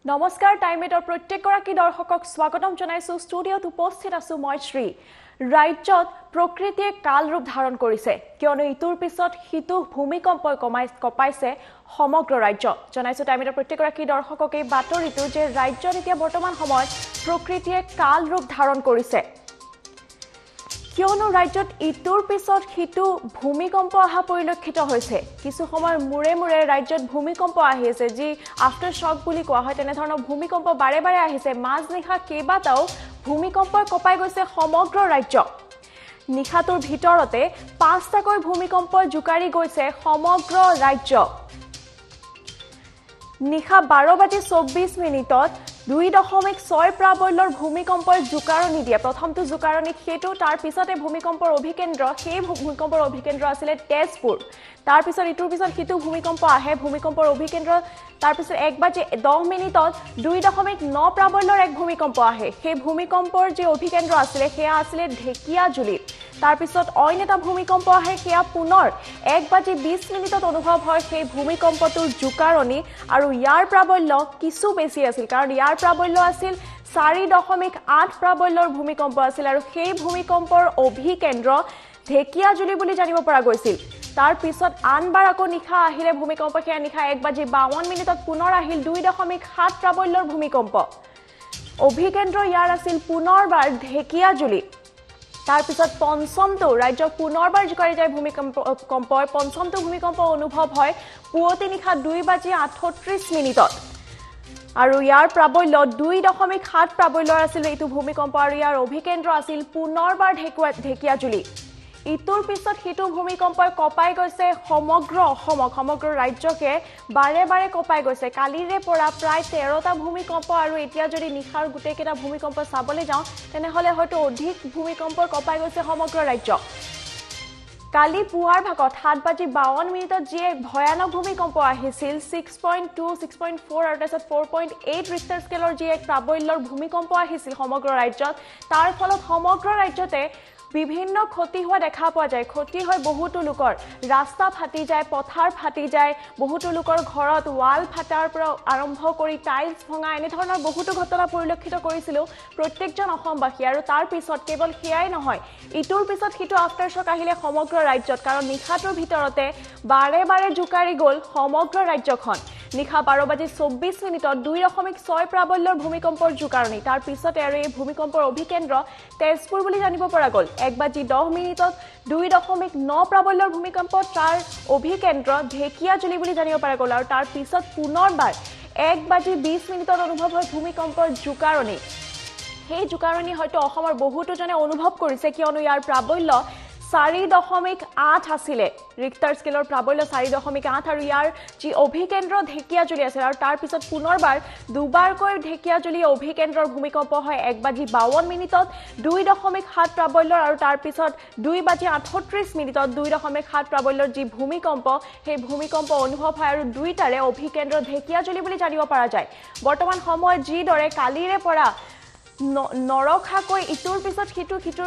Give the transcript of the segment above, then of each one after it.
নমস্কাৰ টাইমেটৰ প্ৰত্যেকগৰাকী দৰ্শকক স্বাগতম জনাইছো ষ্টুডিঅ'ত উপস্থিত আছো মই শ্ৰী ৰাজ্যত প্ৰকৃতিয়ে কাল ৰূপ ধাৰণ কৰিছে কিয়নো ইটোৰ পিছত হিতু ভূমিকম্পই কপাইছে সমগ্ৰ ৰাজ্য জনাইছো টাইমেটৰ প্ৰত্যেকগৰাকী দৰ্শকক এই বাতৰিটো যে ৰাজ্যত এতিয়া বৰ্তমান সময়ত প্ৰকৃতিয়ে কাল ৰূপ ধাৰণ কৰিছে কিয়নো ৰাজ্যত ইটোৰ পিছত হিতু ভূমিকম্প অহা পৰিলক্ষিত হৈছে কিছু সময় মুৰে ৰাজ্যত ভূমিকম্প আহিছে যি আফটাৰ শক বুলি কোৱা হয় তেনে ধৰণৰ ভূমিকম্প বাৰে বাৰে আহিছে মাজনিশা কেইবাটাও ভূমিকম্পই কপাই গৈছে সমগ্ৰ ৰাজ্য নিশাটোৰ ভিতৰতে ৫টাকৈ ভূমিকম্পই জুকাৰি গৈছে সমগ্ৰ ৰাজ্য নিশা 12:24 2.6 প্ৰাবল্যৰ ভূমিকম্পৰ জুকাৰণি দিয়ে প্ৰথমটো জুকাৰণি হেতু তাৰ পিছতে ভূমিকম্পৰ অভিকেন্দ্ৰ সেই ভূমিকম্পৰ অভিকেন্দ্ৰ আছিল তেজপুৰ তাৰ পিছত ইটোৰ পিছত হিতু ভূমিকম্প আহে ভূমিকম্পৰ অভিকেন্দ্ৰ তাৰ পিছত 1:10 2.9 প্ৰাবল্যৰ এক ভূমিকম্প আহে সেই ভূমিকম্পৰ যে অভিকেন্দ্ৰ আছিল হেয়া আছিল ঢেকিয়াজুলি তাৰ পিছত অইন এটা ভূমিকম্প আহে হেয়া পুনৰ 1:20 অনুভৱ হয় সেই ভূমিকম্পটোৰ জুকাৰণি আৰু ইয়াৰ প্ৰাবল্য কিছু বেছি আছিল কাৰণ ইয়াৰ প্ৰাবল্য আছিল 4.8 প্ৰাবল্যৰ ভূমিকম্প আছিল আৰু সেই ভূমিকম্পৰ অভিকেন্দ্ৰ ঢেকিয়াজুলি বুলি জানিব পৰা গৈছিল তাৰ পিছত আনবাৰ আকৌ নিশা আহিলে ভূমিকম্প হেয়া নিশা 1:52 পুনৰ আহিল 2.7 প্ৰাবল্যৰ ভূমিকম্প অভিকেন্দ্ৰ ইয়াৰ আছিল পুনৰবাৰ ঢেকিয়াজুলি তাৰ পিছত পঞ্চমটো ৰাজ্যক পুনৰবাৰ জুকাৰি যায় ভূমিকম্পই পঞ্চমটো ভূমিকম্প অনুভৱ হয় পুৱতি নিশা 2:38 আৰু ইয়াৰ প্ৰাবল্য 2.7 প্ৰাবল্যৰ আছিল এইটো ভূমিকম্প আৰু ইয়াৰ অভিকেন্দ্ৰ আছিল পুনৰবাৰ ঢেকিয়াজুলি ইটোৰ পিছত হিতু ভূমিকম্পই কপাই গৈছে সমগ্ৰ ৰাজ্যকে বাৰে বাৰে কপাই গৈছে কালিৰে পৰা প্ৰায় 13টা ভূমিকম্প আৰু এতিয়া যদি নিশাৰ গোটেইকেইটা ভূমিকম্প চাবলৈ যাওঁ তেনেহলে হয়তো অধিক ভূমিকম্প কপাই গৈছে সমগ্ৰ ৰাজ্য কালি পুৱাৰ ভাগত 7:52 যি এক ভয়ানক ভূমিকম্প আহিছিল 6.2 6.4 আৰু তাৰপিছত 4.8 ৰিক্টাৰ স্কেলৰ যি এক প্ৰাবল্যৰ ভূমিকম্প আহিছিল সমগ্ৰ ৰাজ্যত তাৰ ফলত সমগ্ৰ ৰাজ্যতে বিভিন্ন ক্ষতি হোৱা দেখা পোৱা যায় ক্ষতি হয় বহুতো লোকৰ ৰাস্তা ফাটি যায় পথাৰ ফাটি যায় বহুতো লোকৰ ঘৰত ওয়াল ফাটাৰ পৰা আৰম্ভ কৰি টাইলছ ভঙা এনে ধৰণৰ বহুতো ঘটনা পৰিলক্ষিত কৰিছিল প্ৰত্যেকজন অসমবাসী আৰু তাৰ পিছত কেৱল হেয়াই নহয় ইটোৰ পিছত হিতু আফটাৰ শক আহিলে সমগ্ৰ ৰাজ্যত কাৰণ নিশাটোৰ ভিতৰতে বাৰে বাৰে জুকাৰি গ'ল সমগ্ৰ ৰাজ্যখন নিশা 12:24 2.6 প্ৰাবল্যৰ ভূমিকম্পৰ জুকাৰণি তাৰ পিছতে আৰু এই ভূমিকম্পৰ অভিকেন্দ্ৰ তেজপুৰ বুলি জানিব পৰা গ'ল 1:10 2.9 প্ৰাবল্যৰ ভূমিকম্প তাৰ অভিকেন্দ্ৰ ঢেকিয়াজুলি বুলি জানিব পৰা গ'ল আৰু তাৰ পিছত পুনৰবাৰ 1:20 অনুভৱ হয় ভূমিকম্পৰ জুকাৰণি সেই জুকাৰণি হয়তো অসমৰ বহুতো জনে অনুভৱ কৰিছে কিয়নো ইয়াৰ প্ৰাবল্য 4.8 আছিলে ৰিক্টাৰ স্কেলৰ প্ৰাবল্য 4.8 আৰু ইয়াৰ যি অভিকেন্দ্ৰ ঢেকিয়াজুলি আছে আৰু তাৰ পিছত পুনৰবাৰ দুবাৰকৈ ঢেকিয়াজুলি অভিকেন্দ্ৰৰ ভূমিকম্প হয় 1:52 2.7 প্ৰাবল্যৰ আৰু তাৰ পিছত 2:38 2.7 প্ৰাবল্যৰ যি ভূমিকম্প সেই ভূমিকম্প অনুভৱ হয় আৰু দুইটাৰে অভিকেন্দ্ৰ ঢেকিয়াজুলি বুলি জানিব পৰা যায় বৰ্তমান সময়ত যিদৰে কালিৰে পৰা নৰখাকৈ ইটোৰ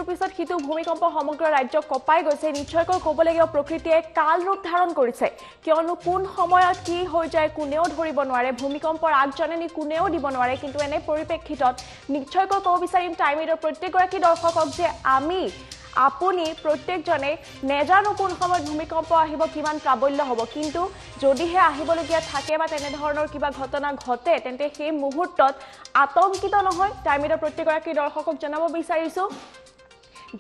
পিছত হিতু ভূমিকম্প সমগ্ৰ ৰাজ্যক কপাই গৈছে নিশ্চয়কৈ ক'বলগীয়া প্ৰকৃতিয়ে কাল ৰূপ ধাৰণ কৰিছে কিয়নো কোন সময়ত কি হৈ যায় কোনেও ধৰিব নোৱাৰে ভূমিকম্পৰ আগজননী কোনেও দিব নোৱাৰে কিন্তু এনে পৰিপ্ৰেক্ষিতত নিশ্চয়কৈ ক'ব বিচাৰিম টাইমেটৰ প্ৰত্যেকগৰাকী দৰ্শকক যে আপুনি প্ৰত্যেকজনে নেজানো কোন সময়ত ভূমিকম্প আহিব কিমান প্ৰাবল্য হ'ব কিন্তু যদিহে আহিবলগীয়া থাকে বা তেনে ধৰণৰ কিবা ঘটনা ঘটে তেন্তে সেই মুহূৰ্তত আতংকিত নহয় টাইমেটৰ প্ৰত্যেকগৰাকী দৰ্শকক জনাব বিচাৰিছো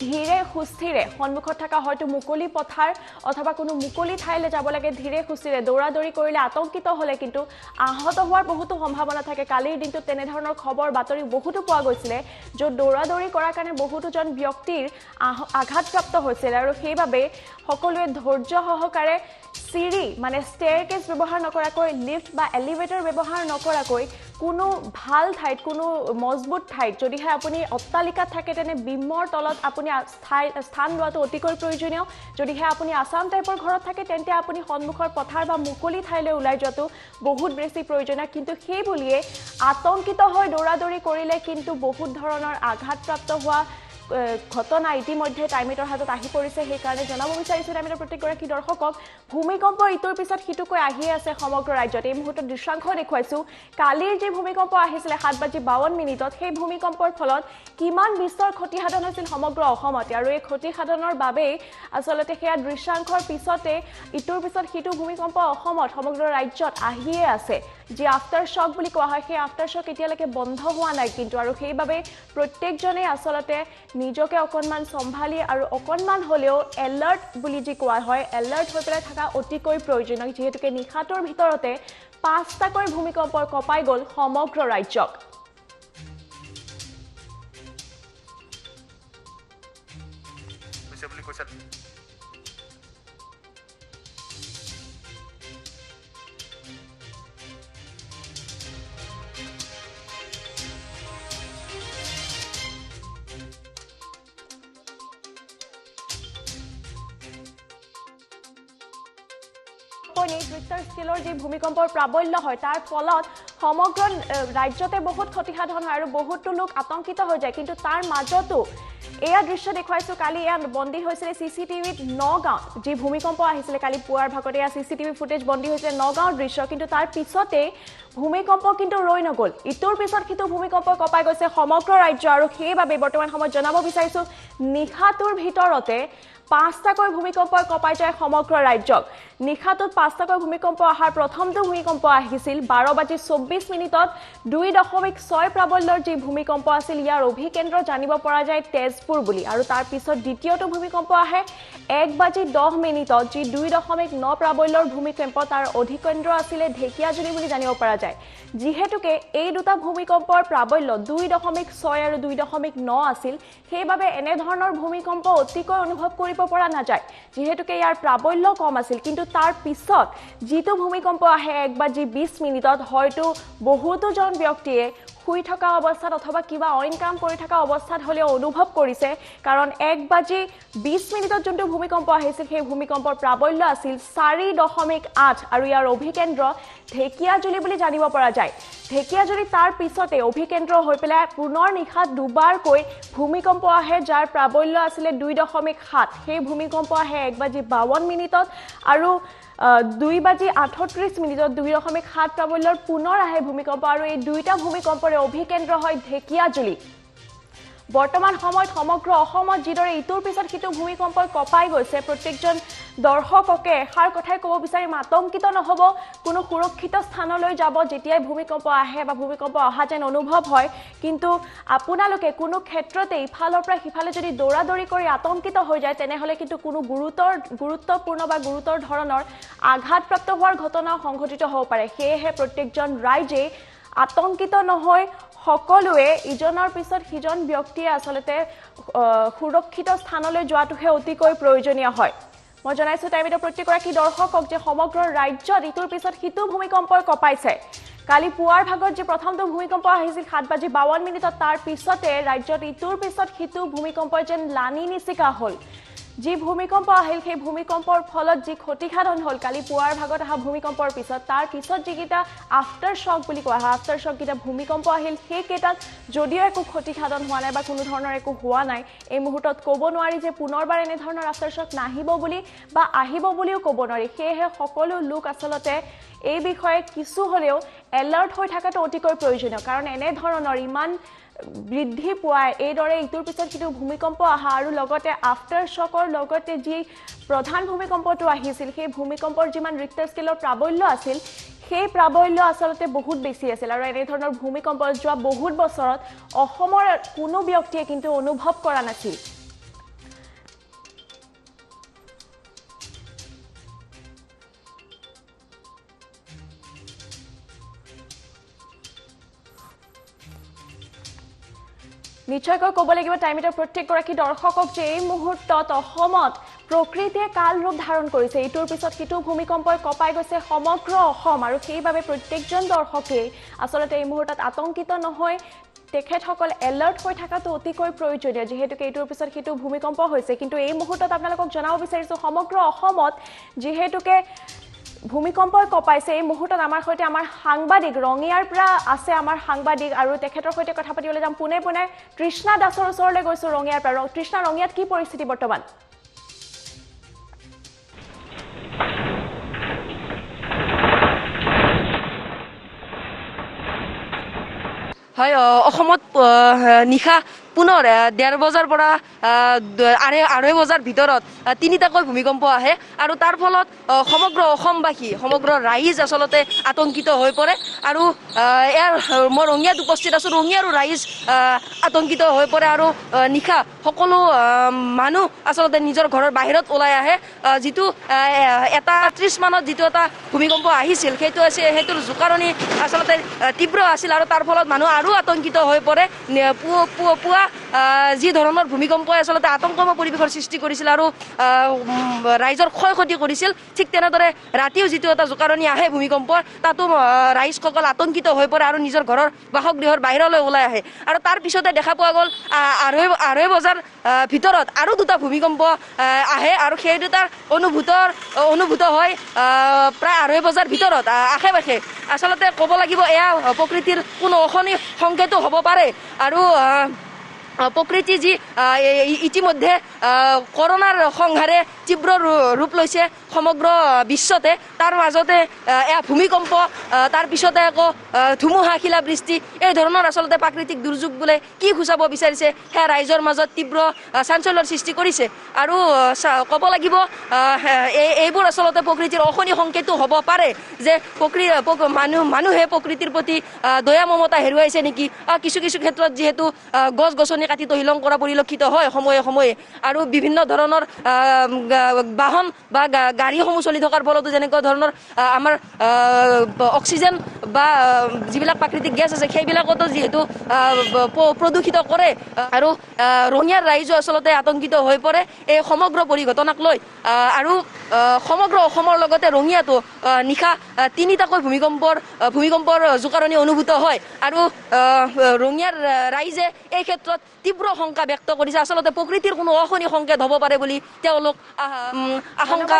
ধীৰে সুস্থিৰে সন্মুখত থকা হয়তো মুকলি পথাৰ অথবা কোনো মুকলি ঠাইলৈ যাব লাগে ধীৰে সুস্থিৰে দৌৰাদৌৰি কৰিলে আতংকিত হ'লে কিন্তু আহত হোৱাৰ বহুতো সম্ভাৱনা থাকে কালিৰ দিনটোত তেনে ধৰণৰ খবৰ বাতৰি বহুতো পোৱা গৈছিলে য'ত দৌৰাদৌৰি কৰাৰ কাৰণে বহুতো জন ব্যক্তিৰ আঘাতপ্ৰাপ্ত হৈছিল আৰু সেইবাবে সকলোৱে ধৈৰ্য সহকাৰে চিৰি মানে ষ্টেয়াৰকেছ ব্যৱহাৰ নকৰাকৈ লিফ্ট বা এলিভেটৰ ব্যৱহাৰ নকৰাকৈ কোনো ভাল ঠাইত কোনো মজবুত ঠাইত যদিহে আপুনি অট্টালিকাত থাকে তেনে বিমৰ তলত আপুনি স্থান লোৱাটো অতিকৈ প্ৰয়োজনীয় যদিহে আপুনি আসাম টাইপৰ ঘৰত থাকে তেন্তে আপুনি সন্মুখৰ পথাৰ বা মুকলি ঠাইলৈ ওলাই যোৱাটো বহুত বেছি প্ৰয়োজনীয় কিন্তু সেই বুলিয়ে আতংকিত হৈ দৌৰাদৌৰি কৰিলে কিন্তু বহুত ধৰণৰ আঘাতপ্ৰাপ্ত হোৱা ঘটনা ইতিমধ্যে টাইমিটৰ হাতত আহি পৰিছে সেইকাৰণে জনাব বিচাৰিছোঁ টাইমিটৰ প্ৰত্যেকগৰাকী দৰ্শকক ভূমিকম্প ইটোৰ পিছত সিটোকৈ আহি আছে সমগ্ৰ ৰাজ্যত এই মুহূৰ্তত দৃশ্যাংশ দেখুৱাইছোঁ কালিৰ যি ভূমিকম্প আহিছিলে 7:52 সেই ভূমিকম্পৰ ফলত কিমান বিস্তৰ ক্ষতিসাধন হৈছিল সমগ্ৰ অসমত আৰু এই ক্ষতিসাধনৰ বাবে আসলতে সেয়া দৃশ্যাংশৰ পিছতে ইটোৰ পিছত সিটো ভূমিকম্প অসমত সমগ্ৰ ৰাজ্যত আহিয়ে আছে যি আফটাৰ শক বুলি কোৱা হয় সেই আফটাৰ শক এতিয়ালৈকে বন্ধ হোৱা নাই কিন্তু আৰু সেইবাবে প্ৰত্যেকজনে আসলতে নিজকে অকণমান সম্ভালি আৰু অকণমান হ'লেও এলাৰ্ট বুলি যি কোৱা হয় এলাৰ্ট হৈ পেলাই থকা অতিকৈ প্ৰয়োজনীয় যিহেতুকে নিশাটোৰ ভিতৰতে 5টাকৈ ভূমিকম্পৰ কঁপাই গ'ল সমগ্ৰ ৰাজ্যক ৰিক্টাৰ স্কেলৰ যি ভূমিকম্পৰ প্ৰাবল্য হয় তাৰ ফলত সমগ্ৰ ৰাজ্যতে বহুত ক্ষতিসাধন হয় আৰু বহুতো লোক আতংকিত হৈ যায় কিন্তু তাৰ মাজতো এয়া দৃশ্য দেখুৱাইছোঁ কালি এয়া বন্দী হৈছিলে চিচিটিভিত নগাঁও যি ভূমিকম্প আহিছিলে কালি পুৱাৰ ভাগতে এয়া চিচিটিভি ফুটেজ বন্দী হৈছিলে নগাঁৱৰ দৃশ্য কিন্তু তাৰ পিছতে ভূমিকম্প কিন্তু ৰৈ নগ'ল ইটোৰ পিছত সিটো ভূমিকম্প কঁপাই গৈছে সমগ্ৰ ৰাজ্য আৰু সেইবাবে বৰ্তমান সময়ত জনাব বিচাৰিছোঁ নিশাটোৰ ভিতৰতে 5টাকৈ ভূমিকম্পই কঁপাই যায় সমগ্ৰ ৰাজ্যক নিশাটোত 5টাকৈ ভূমিকম্প অহাৰ প্ৰথমটো ভূমিকম্প আহিছিল 12:24 2.6 প্ৰাবল্যৰ যি ভূমিকম্প আছিল ইয়াৰ অভিকেন্দ্ৰ জানিব পৰা যায় তেজপুৰ বুলি আৰু তাৰ পিছত দ্বিতীয়টো ভূমিকম্প আহে 1:10 যি 2.9 প্ৰাবল্যৰ ভূমিকম্প তাৰ অধিকেন্দ্ৰ আছিল ঢেকিয়াজুলি বুলি জানিব পৰা যায় যিহেতুকে এই দুটা ভূমিকম্পৰ প্ৰাবল্য 2.6 আৰু 2.9 আছিল সেইবাবে এনে ধৰণৰ ভূমিকম্প অতিকৈ অনুভৱ কৰিব পৰা নাযায় যেহেতুকে ইয়াৰ প্ৰাবল্য কম আছিল কিন্তু তাৰ পিছত যিটো ভূমিকম্প আহে 1:20 হয়তো বহুতো জন ব্যক্তিয়ে শুই থকা অৱস্থাত অথবা কিবা অইন কাম কৰি থকা অৱস্থাত হলে অনুভৱ কৰিছে কাৰণ 1:20 যোনটো ভূমিকম্প আহিছিল সেই ভূমিকম্পৰ প্ৰাবল্য আছিল 4.8 আৰু ইয়াৰ অভিকেন্দ্ৰ ঢেকিয়াজুলি বুলি জানিব পৰা যায় ঢেকিয়াজুলি তাৰ পিছতে অভিকেন্দ্ৰ হৈ পেলাই পুনৰ নিশা দুবাৰকৈ ভূমিকম্প আহে যাৰ প্ৰাবল্য আছিল 2.7 সেই ভূমিকম্প আহে 1:52 আৰু 2:38 2.7 প্ৰাবল্যৰ পুনৰ আহে ভূমিকম্প আৰু এই দুইটা ভূমিকম্পৰে অভিকেন্দ্ৰ হয় ঢেকিয়াজুলি বৰ্তমান সময়ত সমগ্ৰ অসমত যিদৰে ইটোৰ পিছত সিটো ভূমিকম্পই কঁপাই গৈছে প্ৰত্যেকজন দৰ্শককে এষাৰ কথাই ক'ব বিচাৰিম আতংকিত নহ'ব কোনো সুৰক্ষিত স্থানলৈ যাব যেতিয়াই ভূমিকম্প আহে বা ভূমিকম্প অহা যেন অনুভৱ হয় কিন্তু আপোনালোকে কোনো ক্ষেত্ৰতে ইফালৰ পৰা সিফালে যদি দৌৰাদৌৰি কৰি আতংকিত হৈ যায় তেনেহ'লে কিন্তু কোনো গুৰুত্বপূৰ্ণ বা গুৰুতৰ ধৰণৰ আঘাতপ্ৰাপ্ত হোৱাৰ ঘটনা সংঘটিত হ'ব পাৰে সেয়েহে প্ৰত্যেকজন ৰাইজে আতংকিত নহয় সকলোৱে ইজনৰ পিছত সিজন ব্যক্তিয়ে আসলতে সুৰক্ষিত স্থানলৈ যোৱাটোহে অতিকৈ প্ৰয়োজনীয় হয় মই জনাইছোঁ টাইমিটৰ প্ৰত্যেকগৰাকী দৰ্শকক যে সমগ্ৰ ৰাজ্যত ইটোৰ পিছত সিটো ভূমিকম্পই কঁপাইছে কালি পুৱাৰ ভাগত যে প্ৰথমটো ভূমিকম্প আহিছিল 7:52 তাৰ পিছতে ৰাজ্যত ইটোৰ পিছত সিটো ভূমিকম্পই যেন লানি নিচিকা হ'ল যি ভূমিকম্প আহিল সেই ভূমিকম্পৰ ফলত যি ক্ষতিসাধন হ'ল কালি পুৱাৰ ভাগত অহা ভূমিকম্পৰ পিছত তাৰ পিছত যিকেইটা আফটাৰ শক বুলি কোৱা হয় আফটাৰ শক কেইটা ভূমিকম্প আহিল সেইকেইটাত যদিও একো ক্ষতিসাধন হোৱা নাই বা কোনো ধৰণৰ একো হোৱা নাই এই মুহূৰ্তত ক'ব নোৱাৰি যে পুনৰবাৰ এনে ধৰণৰ আফটাৰ শক নাহিব বুলি বা আহিব বুলিও ক'ব নোৱাৰি সেয়েহে সকলো লোক আসলতে এই বিষয়ে কিছু হ'লেও এলাৰ্ট হৈ থকাটো অতিকৈ প্ৰয়োজনীয় কাৰণ এনে ধৰণৰ ইমান বৃদ্ধি পোৱাই এইদৰে ইটোৰ পিছত সিটো ভূমিকম্প অহা আৰু লগতে আফটাৰ শকৰ লগতে যি প্ৰধান ভূমিকম্পটো আহিছিল সেই ভূমিকম্পৰ যিমান ৰিক্টাৰ স্কেলৰ প্ৰাবল্য আছিল সেই প্ৰাবল্য আসলতে বহুত বেছি আছিল আৰু এনে ধৰণৰ ভূমিকম্প যোৱা বহুত বছৰত অসমৰ কোনো ব্যক্তিয়ে কিন্তু অনুভৱ কৰা নাছিল নিশ্চয়কৈ ক'ব লাগিব টাইমিটৰ প্ৰত্যেকগৰাকী দৰ্শকক যে এই মুহূৰ্তত অসমত প্ৰকৃতিয়ে কাল ৰূপ ধাৰণ কৰিছে ইটোৰ পিছত সিটো ভূমিকম্পই কঁপাই গৈছে সমগ্ৰ অসম আৰু সেইবাবে প্ৰত্যেকজন দৰ্শকে আসলতে এই মুহূৰ্তত আতংকিত নহয় তেখেতসকল এলাৰ্ট হৈ থকাটো অতিকৈ প্ৰয়োজনীয় যেহেতুকে এইটোৰ পিছত সিটো ভূমিকম্প হৈছে কিন্তু এই মুহূৰ্তত আপোনালোকক জনাব বিচাৰিছোঁ সমগ্ৰ অসমত যেহেতুকে ভূমিকম্পই কঁপাইছে। এই মুহূৰ্তত আমাৰ সৈতে আমাৰ সাংবাদিক ৰঙিয়াৰ পৰা আছে আমাৰ সাংবাদিক আৰু তেখেতৰ সৈতে কথা পাতিবলৈ যাম। পোনে পোনে তৃষ্ণা দাসৰ ওচৰলৈ গৈছোঁ ৰঙিয়াৰ পৰা। তৃষ্ণা, ৰঙিয়াত কি পৰিস্থিতি বৰ্তমান? হয়, অসমত নিশা পুনৰ ১:৩০ বজাৰ পৰা ২:৩০ বজাৰ ভিতৰত তিনিটাকৈ ভূমিকম্প আহে আৰু তাৰ ফলত সমগ্ৰ অসমবাসী, সমগ্ৰ ৰাইজ আচলতে আতংকিত হৈ পৰে। আৰু মই ৰঙিয়াত উপস্থিত আছোঁ। ৰঙিয়াৰো ৰাইজ আতংকিত হৈ পৰে আৰু নিশা সকলো মানুহ আচলতে নিজৰ ঘৰৰ বাহিৰত ওলাই আহে। যিটো ১:৩০ মানত যিটো এটা ভূমিকম্প আহিছিল, সেইটোৰ জোকাৰণি আচলতে তীব্ৰ আছিল আৰু তাৰ ফলত মানুহ আৰু আতংকিত হৈ পৰে। পুৱা যি ধৰণৰ ভূমিকম্পই আচলতে আতংকময় পৰিৱেশৰ সৃষ্টি কৰিছিল আৰু ৰাইজৰ ক্ষয় ক্ষতি কৰিছিল, ঠিক তেনেদৰে ৰাতিও যিটো এটা জোকাৰণি আহে ভূমিকম্পৰ, তাতো ৰাইজসকল আতংকিত হৈ পৰে আৰু নিজৰ ঘৰৰ বাসগৃহৰ বাহিৰলৈ ওলাই আহে। আৰু তাৰ পিছতে দেখা পোৱা গ'ল ২:৩০ বজাৰ ভিতৰত আৰু দুটা ভূমিকম্প আহে আৰু সেই দুটাৰ অনুভূত হয় প্ৰায় ২:৩০ বজাৰ ভিতৰত আশে পাশে। আচলতে ক'ব লাগিব এয়া প্ৰকৃতিৰ কোনো অশনি সংকেতো হ'ব পাৰে আৰু প্ৰকৃতি যি ইতিমধ্যে কৰোনাৰ সংহাৰে তীব্ৰ ৰূপ লৈছে সমগ্ৰ বিশ্বতে, তাৰ মাজতে এয়া ভূমিকম্প, তাৰ পিছতে আকৌ ধুমুহা, শিলাবৃষ্টি, এই ধৰণৰ আচলতে প্ৰাকৃতিক দুৰ্যোগ বোলে কি সূচাব বিচাৰিছে সেয়া ৰাইজৰ মাজত তীব্ৰ চাঞ্চল্যৰ সৃষ্টি কৰিছে। আৰু ক'ব লাগিব এইবোৰ আচলতে প্ৰকৃতিৰ অশনি সংকেতো হ'ব পাৰে যে মানুহে প্ৰকৃতিৰ প্ৰতি দয়া মমতা হেৰুৱাইছে নেকি। কিছু ক্ষেত্ৰত যিহেতু গছ গছনি কাটি তহিলং কৰা পৰিলক্ষিত হয় সময়ে সময়ে, আৰু বিভিন্ন ধৰণৰ বাহন বা গাড়ীসমূহ চলি থকাৰ ফলতো যেনেকুৱা ধৰণৰ আমাৰ অক্সিজেন বা যিবিলাক প্ৰাকৃতিক গেছ আছে সেইবিলাকতো যিহেতু প্ৰদূষিত কৰে আৰু ৰঙিয়াৰ ৰাইজো আচলতে আতংকিত হৈ পৰে এই সমগ্ৰ পৰিঘটনাক লৈ। আৰু সমগ্ৰ অসমৰ লগতে ৰঙিয়াতো নিশা তিনিটাকৈ ভূমিকম্পৰ জোকাৰণি অনুভূত হয় আৰু ৰঙিয়াৰ ৰাইজে এই ক্ষেত্ৰত তীব্ৰ শংকা ব্যক্ত কৰিছে। আচলতে প্ৰকৃতিৰ কোনো অশনি সংকেত হ'ব পাৰে বুলি তেওঁলোক আশংকা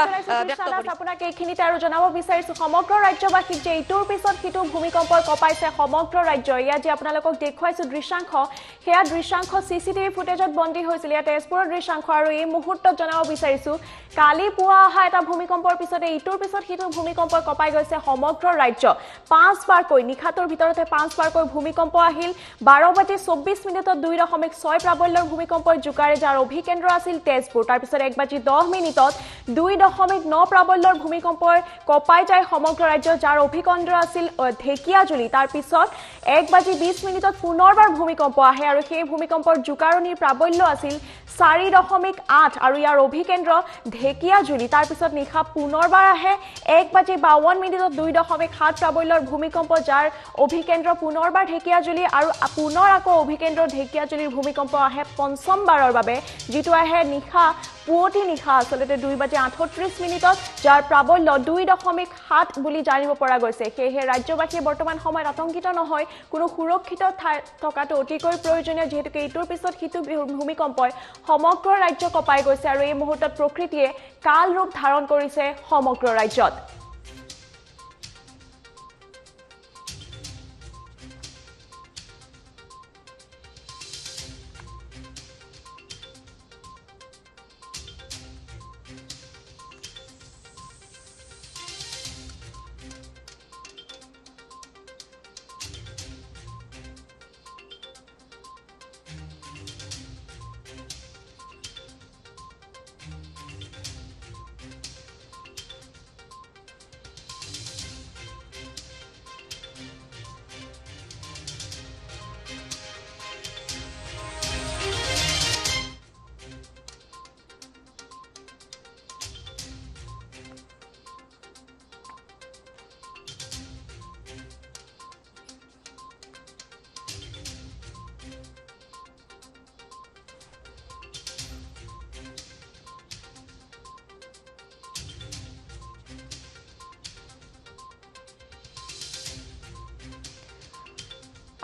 ব্যক্ত কৰিছে। আপোনাক এইখিনিতে আৰু জনাব বিচাৰিছোঁ, সমগ্ৰ ৰাজ্যবাসীক যে ইটোৰ পিছত সিটো ভূমিকম্পই কঁপাইছে সমগ্ৰ ৰাজ্য। ইয়াত যে আপোনালোকক দেখুৱাইছোঁ দৃশ্যাংশ, সেয়া দৃশ্যাংশ CCTV ফুটেজত বন্দী হৈছিল। ইয়াত তেজপুৰৰ দৃশ্যাংশ। আৰু এই মুহূৰ্তত জনাব বিচাৰিছোঁ, কালি পুৱা অহা এটা ভূমিকম্পৰ পিছতে ইটোৰ পিছত সিটো ভূমিকম্পই কঁপাই গৈছে সমগ্ৰ ৰাজ্য। ৫বাৰকৈ, নিশাটোৰ ভিতৰতে ৫বাৰকৈ ভূমিকম্প আহিল। ১২:২৪ ২.৬ প্ৰাবল্যৰ ভূমিকম্পই জোকাৰে, যাৰ অভিকেন্দ্ৰ আছিল তেজপুৰ। তাৰপিছত ১:১০ ২.৯ প্ৰাবল্যৰ ভূমিকম্পই কঁপাই যায় সমগ্ৰ ৰাজ্য, যাৰ অভিকেন্দ্ৰ আছিল ঢেকিয়াজুলি। তাৰপিছত ১:২০ পুনৰবাৰ ভূমিকম্প আহে আৰু সেই ভূমিকম্পৰ জোকাৰণিৰ প্ৰাবল্য আছিল ৪.৮ আৰু ইয়াৰ অভিকেন্দ্ৰ ঢেকিয়াজুলি। তাৰপিছত নিশা পুনৰবাৰ আহে ১:৫২ ২.৭ প্ৰাবল্যৰ ভূমিকম্প, যাৰ অভিকেন্দ্ৰ পুনৰবাৰ ঢেকিয়াজুলি আৰু পুনৰ আকৌ অভিকেন্দ্ৰ ঢেকিয়াজুলিৰ ভূমিকম্প আহে পঞ্চমবাৰৰ বাবে, যিটো আহে পুৱতি নিশা আচলতে ২:৩৮, যাৰ প্ৰাবল্য ২.৭ বুলি জানিব পৰা গৈছে। সেয়েহে ৰাজ্যবাসীয়ে বৰ্তমান সময়ত আতংকিত নহয়, কোনো সুৰক্ষিত ঠাইত থকাটো অতিকৈ প্ৰয়োজনীয়, যিহেতুকে ইটোৰ পিছত সিটো ভূমিকম্পই সমগ্ৰ ৰাজ্য কঁপাই গৈছে আৰু এই মুহূৰ্তত প্ৰকৃতিয়ে কাল ৰূপ ধাৰণ কৰিছে সমগ্ৰ ৰাজ্যত।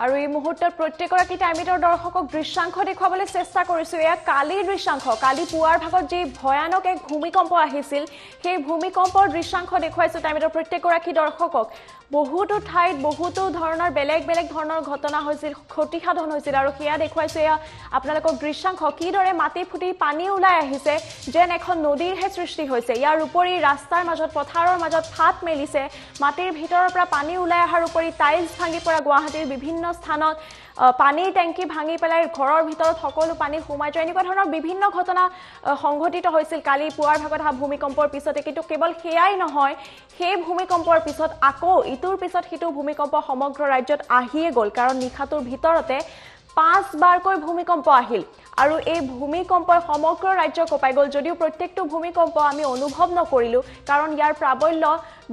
আৰু এই মুহূৰ্তত প্ৰত্যেকগৰাকী টাইমিটৰ দৰ্শকক দৃশ্যাংশ দেখুৱাবলৈ চেষ্টা কৰিছো এয়া কালিৰ দৃশ্যাংশ কালি পুৱাৰ ভাগত যি ভয়ানক এক ভূমিকম্প আহিছিল সেই ভূমিকম্পৰ দৃশ্যাংশ দেখুৱাইছো টাইমিটৰ প্ৰত্যেকগৰাকী দৰ্শকক বহুতো ঠাইত বহুতো ধৰণৰ বেলেগ বেলেগ ধৰণৰ ঘটনা হৈছিল ক্ষতিসাধন হৈছিল আৰু সেয়া দেখুৱাইছো এয়া আপোনালোকক দৃশ্যাংশ কিদৰে মাটি ফুটি পানী ওলাই আহিছে যেন এখন নদীৰহে সৃষ্টি হৈছে ইয়াৰ উপৰি ৰাস্তাৰ মাজত পথাৰৰ মাজত ফাট মেলিছে মাটিৰ ভিতৰৰ পৰা পানী ওলাই অহাৰ উপৰি টাইলছ ভাঙি পৰা গুৱাহাটীৰ বিভিন্ন স্থানত পানীৰ টেংকি ভাঙি পেলাই ঘৰৰ ভিতৰত সকলো পানী সোমাই যায় এনেকুৱা ধৰণৰ বিভিন্ন ঘটনা সংঘটিত হৈছিল কালি পুৱাৰ ভাগত হা ভূমিকম্পৰ পিছতে কিন্তু কেৱল সেয়াই নহয় সেই ভূমিকম্পৰ পিছত আকৌ ইটোৰ পিছত সিটো ভূমিকম্প সমগ্ৰ ৰাজ্যত আহিয়ে গ'ল কাৰণ নিশাটোৰ ভিতৰতে 5 বাৰকৈ ভূমিকম্প আহিল আৰু এই ভূমিকম্পই সমগ্ৰ ৰাজ্য কঁপাই গ'ল যদিও প্ৰত্যেকটো ভূমিকম্প আমি অনুভৱ নকৰিলো কাৰণ ইয়াৰ প্ৰাবল্য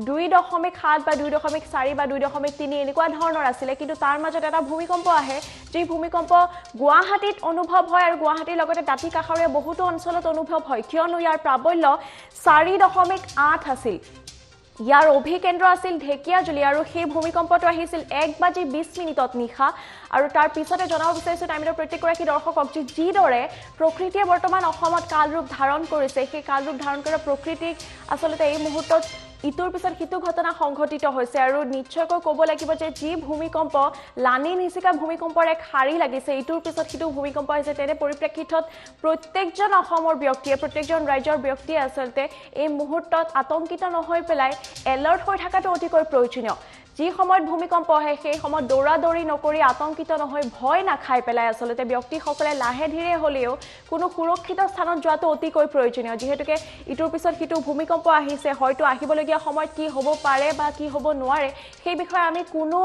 2.7 বা 2.4 বা 2.3 এনেকুৱা ধৰণৰ আছিল কিন্তু তাৰ মাজত এটা ভূমিকম্প আহে যি ভূমিকম্প গুৱাহাটীত অনুভৱ হয় আৰু গুৱাহাটীৰ লগতে দাঁতি কাষৰীয়া বহুতো অঞ্চলত অনুভৱ হয় কিয়নো ইয়াৰ প্ৰাবল্য 4.8 আছিল ইয়াৰ অভিকেন্দ্ৰ আছিল ঢেকিয়াজুলি আৰু সেই ভূমিকম্পটো আহিছিল 1:20 নিশা আৰু তাৰ পিছতে জনাব বিচাৰিছো টাইমিটৰ প্ৰত্যেকগৰাকী দৰ্শকক যিদৰে প্ৰকৃতিয়ে বৰ্তমান অসমত কালৰূপ ধাৰণ কৰিছে সেই কালৰূপ ধাৰণ কৰা প্ৰকৃতিক আচলতে এই মুহূৰ্তত ইটোৰ পিছত সিটো ঘটনা সংঘটিত হৈছে আৰু নিশ্চয়কৈ ক'ব লাগিব যে যি ভূমিকম্প লানি নিচিকা ভূমিকম্পৰ এক হাৰি লাগিছে ইটোৰ পিছত সিটো ভূমিকম্প হৈছে তেনে পৰিপ্ৰেক্ষিতত প্ৰত্যেকজন অসমৰ ব্যক্তিয়ে প্ৰত্যেকজন ৰাজ্যৰ ব্যক্তিয়ে আচলতে এই মুহূৰ্তত আতংকিত নহয় পেলাই এলাৰ্ট হৈ থকাটো অতিকৈ প্ৰয়োজনীয় যি সময়ত ভূমিকম্প আহে সেই সময়ত দৌৰাদৌৰি নকৰি আতংকিত নহয় ভয় নাখাই পেলাই আচলতে ব্যক্তিসকলে লাহে ধীৰে হ'লেও কোনো সুৰক্ষিত স্থানত যোৱাটো অতিকৈ প্ৰয়োজনীয় যিহেতুকে ইটোৰ পিছত সিটো ভূমিকম্প আহিছে হয়তো আহিবলগীয়া সময়ত কি হ'ব পাৰে বা কি হ'ব নোৱাৰে সেই বিষয়ে আমি কোনো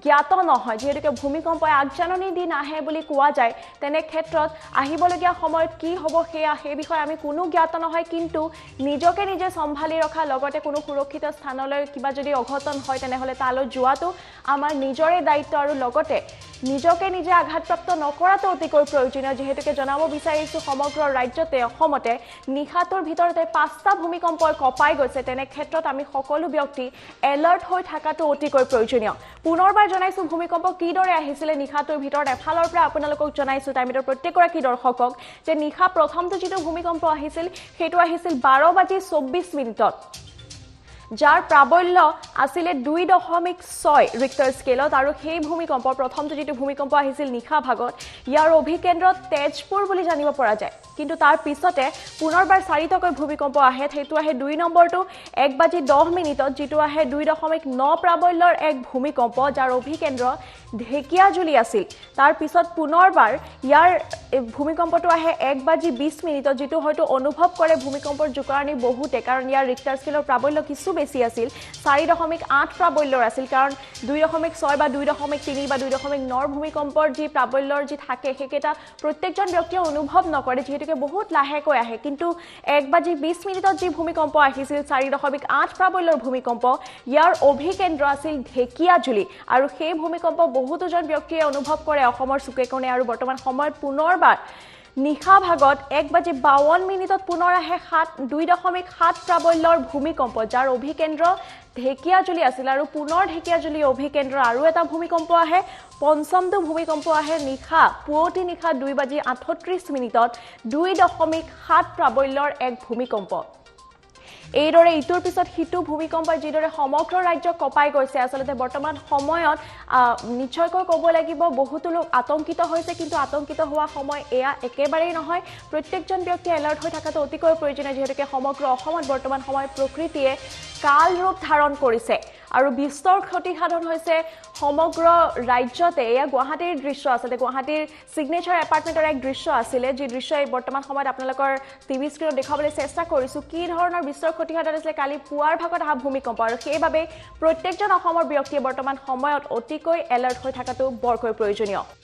জ্ঞাত নহয় যিহেতুকে ভূমিকম্পই আগজাননী দি নাহে বুলি কোৱা যায় তেনে ক্ষেত্ৰত আহিবলগীয়া সময়ত কি হ'ব সেই বিষয়ে আমি কোনো জ্ঞাত নহয় কিন্তু নিজকে নিজে সম্ভালি ৰখা লগতে কোনো সুৰক্ষিত স্থানলৈ কিবা যদি অঘটন হয় তেনেহলে তালৈ যোৱাটো আমাৰ নিজৰে দায়িত্ব আৰু লগতে নিজকে নিজে আঘাতপ্ৰাপ্ত নকৰাটো অতিকৈ প্ৰয়োজনীয় যেহেতুকে জনাব বিচাৰিছো সমগ্ৰ ৰাজ্যতে অসমতে নিশাটোৰ ভিতৰতে 5টা ভূমিকম্পই কঁপাই গৈছে তেনে ক্ষেত্ৰত আমি সকলো ব্যক্তি এলাৰ্ট হৈ থকাটো অতিকৈ প্ৰয়োজনীয় পুনৰবাৰ জনাইছো ভূমিকম্প কিদৰে আহিছিলে নিশাটোৰ ভিতৰত এফালৰ পৰা আপোনালোকক জনাইছো টাইমিটৰ প্ৰত্যেকগৰাকী দৰ্শকক যে নিশা প্ৰথমটো যিটো ভূমিকম্প আহিছিল সেইটো আহিছিল 12:24 যাৰ প্ৰাবল্য আছিল 2.6 ৰিক্টাৰ স্কেলত আৰু সেই ভূমিকম্প প্ৰথমটো যিটো ভূমিকম্প আহিছিল নিশা ভাগত ইয়াৰ অভিকেন্দ্ৰ তেজপুৰ বুলি জানিব পৰা যায় কিন্তু তাৰ পিছতে পুনৰবাৰ 4টাকৈ ভূমিকম্প আহে সেইটো আহে 2 নম্বৰটো 1:10 যেটো আহে 2.9 প্ৰাবল্যৰ এক ভূমিকম্প যাৰ অভিকেন্দ্ৰ ঢেকিয়াজুলি আছিল তাৰ পিছত পুনৰবাৰ ইয়াৰ ভূমিকম্পটো আহে 1:20 যেটো হয়তো অনুভৱ কৰে ভূমিকম্পৰ জোকাৰণি বহুতে কাৰণ ইয়াৰ ৰিক্টাৰ স্কেলৰ প্ৰাবল্য কিছু বেছি আছিল 4.8 প্ৰাবল্যৰ আছিল কাৰণ 2.6 বা 2.3 বা 2.9 ভূমিকম্পৰ যি প্ৰাবল্যৰ যি থাকে হেকেটা প্ৰত্যেকজন ব্যক্তিয়ে অনুভৱ নকৰে যেহেতুকে বহুত লাহেকৈ আহে কিন্তু 1:20 যি ভূমিকম্প আহিছিল 4.8 প্ৰাবল্যৰ ভূমিকম্প ইয়াৰ অভিকেন্দ্ৰ আছিল ঢেকিয়াজুলি আৰু সেই ভূমিকম্প বহুতো জন ব্যক্তিয়ে অনুভৱ কৰে অসমৰ সুকেকনে আৰু বৰ্তমান সময়ত পুনৰবাৰ নিশা ভাগত 1:52 পুনৰ আহে 2.7 প্ৰাবল্যৰ ভূমিকম্প যাৰ অভিকেন্দ্ৰ ঢেকিয়াজুলি আছিল আৰু পুনৰ ঢেকিয়াজুলি অভিকেন্দ্ৰ আৰু এটা ভূমিকম্প আহে পঞ্চমটো ভূমিকম্প আহে নিশা পুৱতি নিশা 2:38 2.7 প্ৰাবল্যৰ এক ভূমিকম্প এইদৰে ইটোৰ পিছত হিটু ভূমিকম্পই যিদৰে সমগ্ৰ ৰাজ্য কঁপাই গৈছে আচলতে বৰ্তমান সময়ত নিশ্চয়কৈ ক'ব লাগিব বহুতো লোক আতংকিত হৈছে কিন্তু আতংকিত হোৱা সময় এয়া একেবাৰেই নহয় প্ৰত্যেকজন ব্যক্তি এলাৰ্ট হৈ থকাটো অতিকৈ প্ৰয়োজনীয় যেহেতুকে সমগ্ৰ অসমত বৰ্তমান সময় প্ৰকৃতিয়ে কাল ৰূপ ধাৰণ কৰিছে আৰু বিস্তৰ ক্ষতিসাধন হৈছে সমগ্ৰ ৰাজ্যতে এয়া গুৱাহাটীৰ দৃশ্য আছিলে গুৱাহাটীৰ সিগনেচাৰ এপাৰ্টমেণ্টৰ এক দৃশ্য আছিলে যি দৃশ্যই বৰ্তমান সময়ত আপোনালোকৰ টিভি স্ক্ৰীনত দেখাবলৈ চেষ্টা কৰিছো কি ধৰণৰ বিস্তৰ ক্ষতিসাধন আছিলে কালি পুৱাৰ ভাগত অহা ভূমিকম্প আৰু সেইবাবে প্ৰত্যেকজন অসমৰ ব্যক্তিয়ে বৰ্তমান সময়ত অতিকৈ এলাৰ্ট হৈ থকাটো বৰকৈ প্ৰয়োজনীয়